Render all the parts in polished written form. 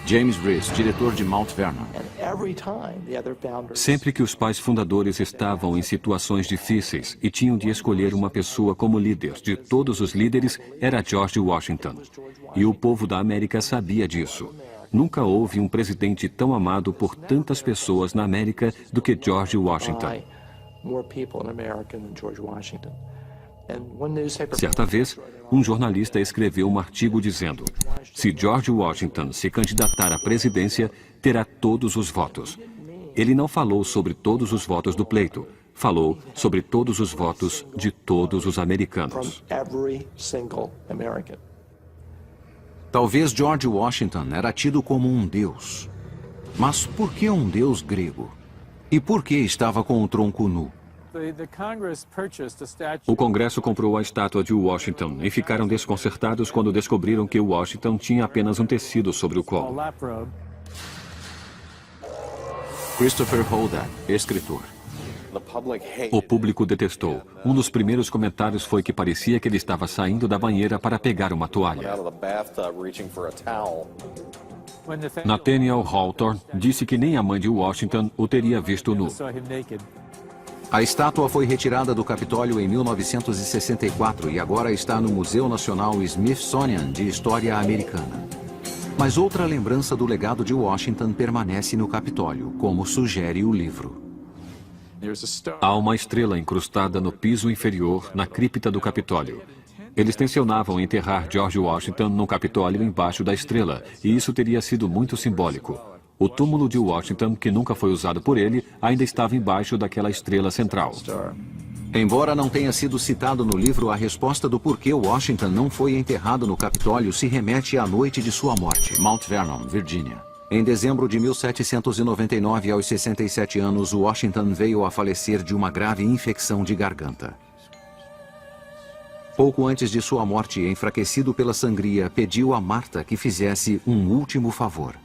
James Reese, diretor de Mount Vernon. Sempre que os pais fundadores estavam em situações difíceis e tinham de escolher uma pessoa como líder de todos os líderes, era George Washington. E o povo da América sabia disso. Nunca houve um presidente tão amado por tantas pessoas na América do que George Washington. Certa vez, um jornalista escreveu um artigo dizendo: se George Washington se candidatar à presidência, terá todos os votos. Ele não falou sobre todos os votos do pleito, falou sobre todos os votos de todos os americanos. Talvez George Washington era tido como um deus. Mas por que um deus grego? E por que estava com o tronco nu? O Congresso comprou a estátua de Washington e ficaram desconcertados quando descobriram que Washington tinha apenas um tecido sobre o colo. Christopher Holden, escritor. O público detestou. Um dos primeiros comentários foi que parecia que ele estava saindo da banheira para pegar uma toalha. Nathaniel Hawthorne disse que nem a mãe de Washington o teria visto nu. A estátua foi retirada do Capitólio em 1964 e agora está no Museu Nacional Smithsonian de História Americana. Mas outra lembrança do legado de Washington permanece no Capitólio, como sugere o livro. Há uma estrela incrustada no piso inferior, na cripta do Capitólio. Eles tensionavam enterrar George Washington no Capitólio embaixo da estrela, e isso teria sido muito simbólico. O túmulo de Washington, que nunca foi usado por ele, ainda estava embaixo daquela estrela central. Embora não tenha sido citado no livro, a resposta do porquê Washington não foi enterrado no Capitólio se remete à noite de sua morte, Mount Vernon, Virgínia. Em dezembro de 1799, aos 67 anos, Washington veio a falecer de uma grave infecção de garganta. Pouco antes de sua morte, enfraquecido pela sangria, pediu a Martha que fizesse um último favor.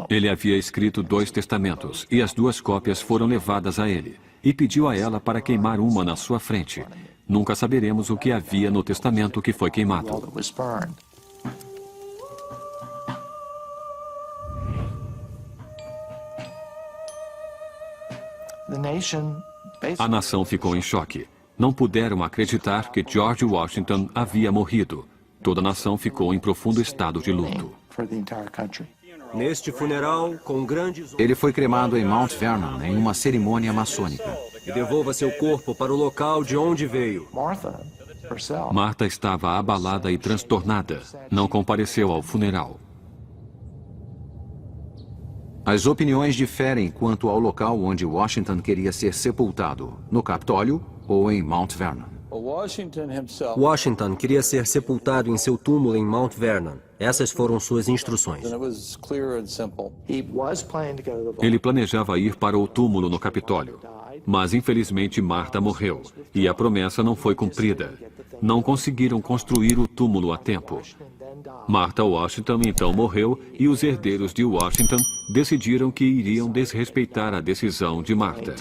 Ele havia escrito 2 testamentos, e as 2 cópias foram levadas a ele, e pediu a ela para queimar uma na sua frente. Nunca saberemos o que havia no testamento que foi queimado. A nação ficou em choque. Não puderam acreditar que George Washington havia morrido. Toda a nação ficou em profundo estado de luto. Neste funeral, com grandes... Ele foi cremado em Mount Vernon, em uma cerimônia maçônica. E devolva seu corpo para o local de onde veio. Martha estava abalada e transtornada. Não compareceu ao funeral. As opiniões diferem quanto ao local onde Washington queria ser sepultado, no Capitólio ou em Mount Vernon. Washington queria ser sepultado em seu túmulo em Mount Vernon. Essas foram suas instruções. Ele planejava ir para o túmulo no Capitólio. Mas infelizmente Martha morreu, e a promessa não foi cumprida. Não conseguiram construir o túmulo a tempo. Martha Washington então morreu e os herdeiros de Washington decidiram que iriam desrespeitar a decisão de Martha.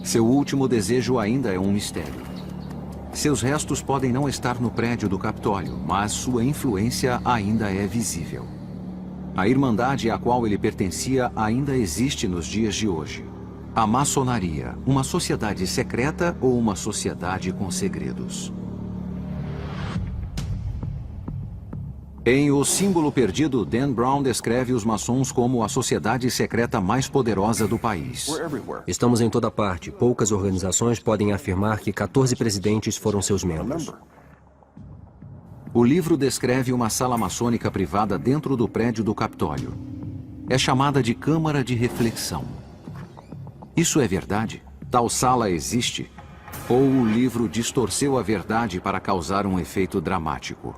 Seu último desejo ainda é um mistério. Seus restos podem não estar no prédio do Capitólio, mas sua influência ainda é visível. A irmandade a qual ele pertencia ainda existe nos dias de hoje. A maçonaria, uma sociedade secreta ou uma sociedade com segredos? Em O Símbolo Perdido, Dan Brown descreve os maçons como a sociedade secreta mais poderosa do país. Estamos em toda parte. Poucas organizações podem afirmar que 14 presidentes foram seus membros. O livro descreve uma sala maçônica privada dentro do prédio do Capitólio. É chamada de Câmara de Reflexão. Isso é verdade? Tal sala existe? Ou o livro distorceu a verdade para causar um efeito dramático?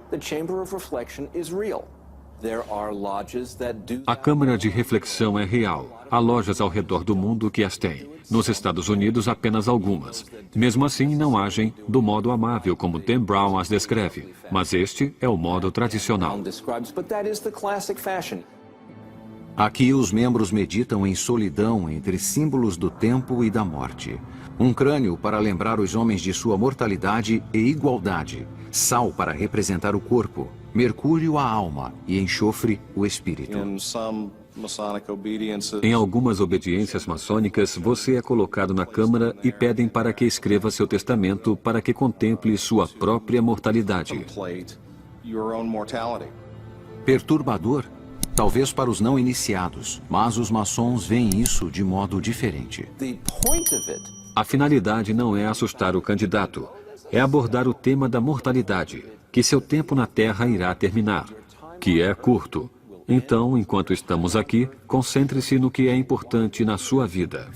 A Câmara de Reflexão é real. Há lojas ao redor do mundo que as têm. Nos Estados Unidos, apenas algumas. Mesmo assim, não agem do modo amável como Dan Brown as descreve. Mas este é o modo tradicional. Aqui os membros meditam em solidão entre símbolos do tempo e da morte. Um crânio para lembrar os homens de sua mortalidade e igualdade, sal para representar o corpo, mercúrio a alma e enxofre o espírito. Em algumas obediências maçônicas, você é colocado na câmara e pedem para que escreva seu testamento para que contemple sua própria mortalidade. Perturbador? Talvez para os não iniciados, mas os maçons veem isso de modo diferente. A finalidade não é assustar o candidato, é abordar o tema da mortalidade, que seu tempo na Terra irá terminar, que é curto. Então, enquanto estamos aqui, concentre-se no que é importante na sua vida.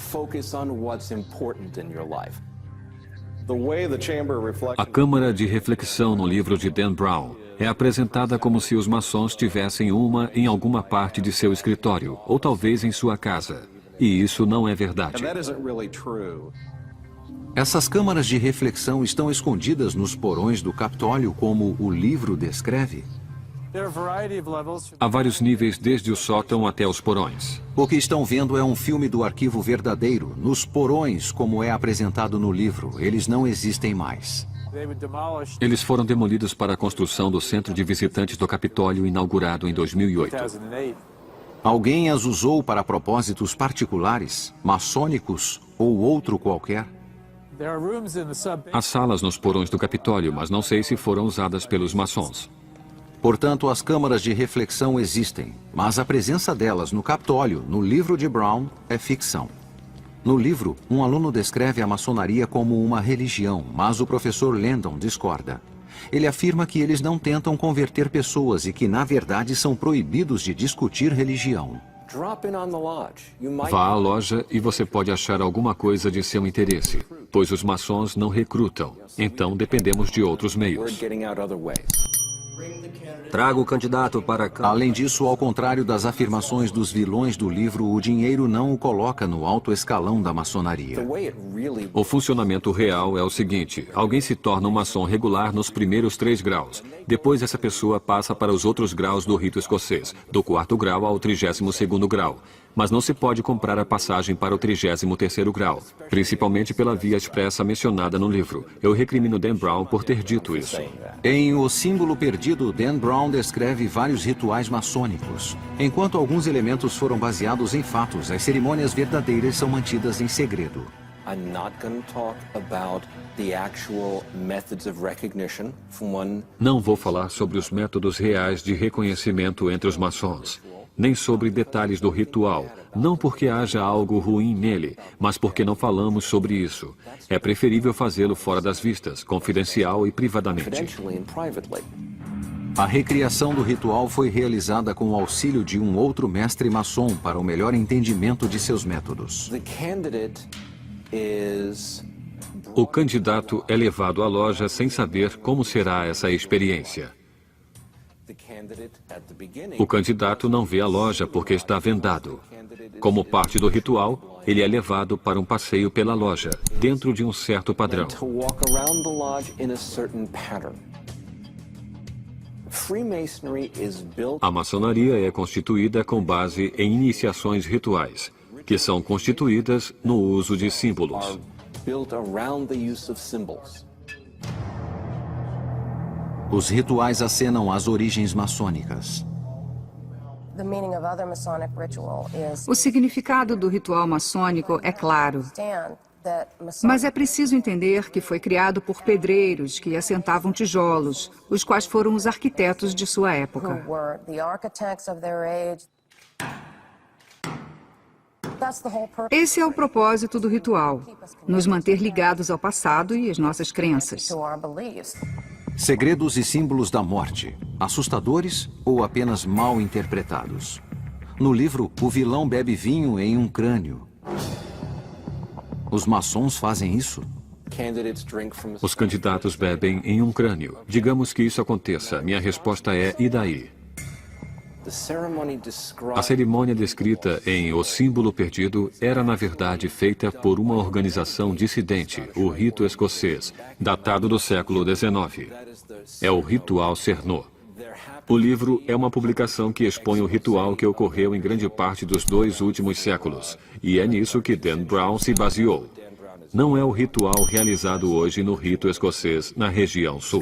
A Câmara de Reflexão no livro de Dan Brown é apresentada como se os maçons tivessem uma em alguma parte de seu escritório, ou talvez em sua casa. E isso não é verdade. Essas câmaras de reflexão estão escondidas nos porões do Capitólio, como o livro descreve? Há vários níveis desde o sótão até os porões. O que estão vendo é um filme do arquivo verdadeiro. Nos porões, como é apresentado no livro, eles não existem mais. Eles foram demolidos para a construção do Centro de Visitantes do Capitólio, inaugurado em 2008. Alguém as usou para propósitos particulares, maçônicos ou outro qualquer? Há salas nos porões do Capitólio, mas não sei se foram usadas pelos maçons. Portanto, as câmaras de reflexão existem, mas a presença delas no Capitólio, no livro de Brown, é ficção. No livro, um aluno descreve a maçonaria como uma religião, mas o professor Landon discorda. Ele afirma que eles não tentam converter pessoas e que, na verdade, são proibidos de discutir religião. Vá à loja e você pode achar alguma coisa de seu interesse, pois os maçons não recrutam, então dependemos de outros meios. Traga o candidato para a Câmara. Além disso, ao contrário das afirmações dos vilões do livro, o dinheiro não o coloca no alto escalão da maçonaria. O funcionamento real é o seguinte: alguém se torna um maçom regular nos primeiros 3 graus. Depois essa pessoa passa para os outros graus do rito escocês, do 4º grau ao 32º grau. Mas não se pode comprar a passagem para o 33º grau, principalmente pela via expressa mencionada no livro. Eu recrimino Dan Brown por ter dito isso. Em O Símbolo Perdido, Dan Brown descreve vários rituais maçônicos. Enquanto alguns elementos foram baseados em fatos, as cerimônias verdadeiras são mantidas em segredo. Não vou falar sobre os métodos reais de reconhecimento entre os maçons, nem sobre detalhes do ritual, não porque haja algo ruim nele, mas porque não falamos sobre isso. É preferível fazê-lo fora das vistas, confidencial e privadamente. A recriação do ritual foi realizada com o auxílio de um outro mestre maçom para o melhor entendimento de seus métodos. O candidato é levado à loja sem saber como será essa experiência. O candidato não vê a loja porque está vendado. Como parte do ritual, ele é levado para um passeio pela loja, dentro de um certo padrão. A maçonaria é constituída com base em iniciações rituais, que são constituídas no uso de símbolos. Os rituais acenam às origens maçônicas. O significado do ritual maçônico é claro, mas é preciso entender que foi criado por pedreiros que assentavam tijolos, os quais foram os arquitetos de sua época. Esse é o propósito do ritual, nos manter ligados ao passado e às nossas crenças. Segredos e símbolos da morte, assustadores ou apenas mal interpretados? No livro, o vilão bebe vinho em um crânio. Os maçons fazem isso? Os candidatos bebem em um crânio. Digamos que isso aconteça. Minha resposta é: e daí? A cerimônia descrita em O Símbolo Perdido era, na verdade, feita por uma organização dissidente, o Rito Escocês, datado do século XIX. É o ritual Cernô. O livro é uma publicação que expõe o ritual que ocorreu em grande parte dos 2 últimos séculos, e é nisso que Dan Brown se baseou. Não é o ritual realizado hoje no rito escocês na região sul.